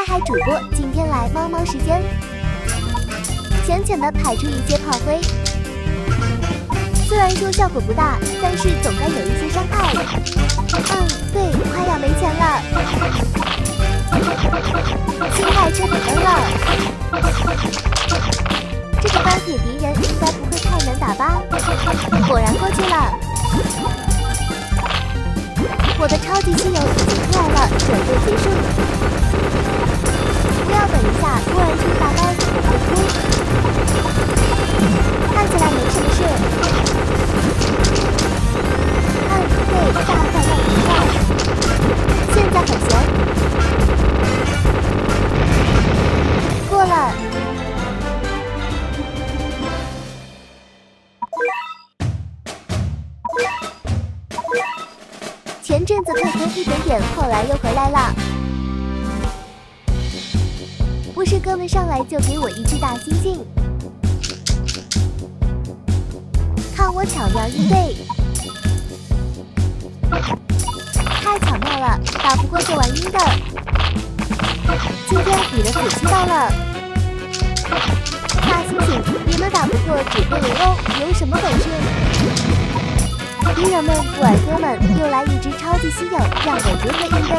嗨，主播，今天来猫猫时间，浅浅的排出一些炮灰，虽然说效果不大，但是总该有一些伤害。对，快要没钱了，心态彻底崩了。这个钢铁敌人应该不会太难打吧？果然过去了。我的超级稀有已经出来了，准备结束。不要等一下，突然出大单，我会哭。看起来没什么事。对，大概要赢了。现在很闲。过了。前阵子退坑一点点，后来又回来了。不是哥们上来就给我一只大猩猩，看我巧妙应对，太巧妙了，打不过就玩阴的。今天你的死期到了，大猩猩，你们打不过只会围殴，有什么本事？敌人们布尔哥们又来一只超级稀有，让我如何应对？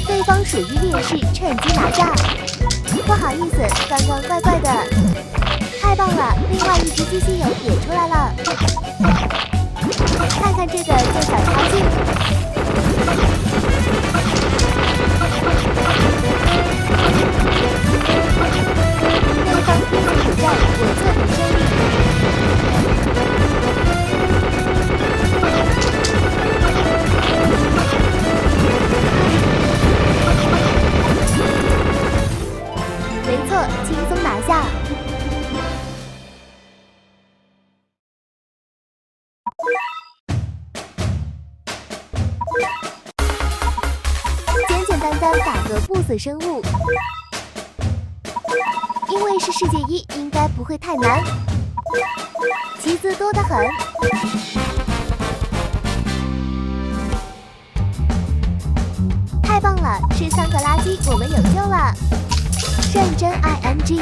对方属于劣势，趁机拿下。不好意思，刚刚怪怪的。太棒了，另外一只巨稀有也出来了。看看这个就小差劲。对方拼死苦战，我彻底胜利。没错，轻松拿下。简简单单打个不死生物，因为是世界一，应该不会太难。棋子多得很。太棒了，是3个垃圾，我们有救了。认真 ING。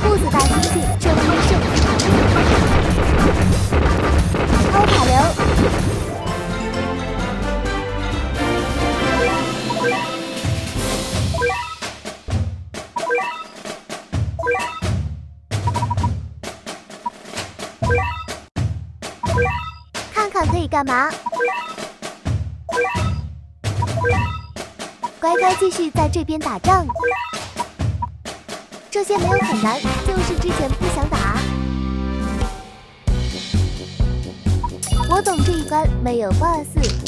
不死大猩猩，这不是胜利场面。偷卡流。看看可以干嘛？乖乖继续在这边打仗。这些没有很难，就是之前不想打。我懂这一关没有 BOSS。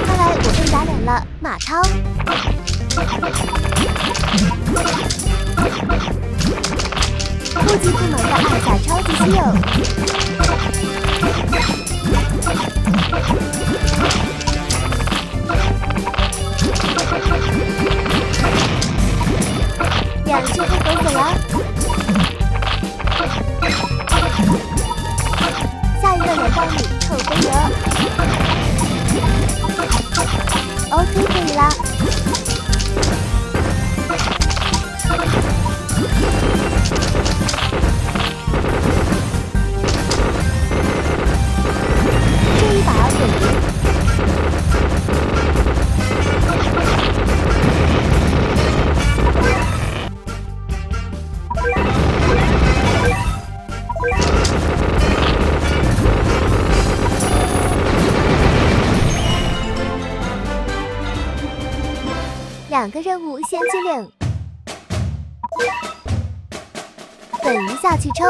看来我被打脸了，马超。不急不忙的按下超级稀有。2只黑狗死了。下一个轮到你，臭飞蛾。OK， 可以啦。这一把给别人2个任务先机领，等一下去抽。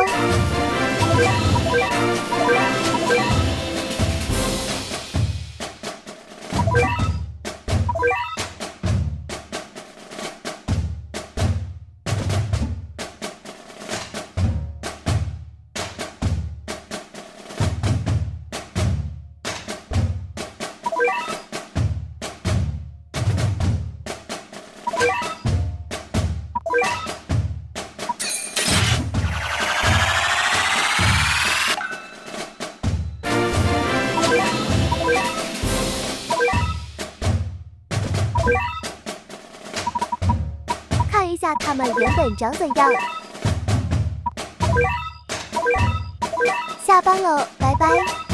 看一下它们原本长怎样。下班喽，拜拜。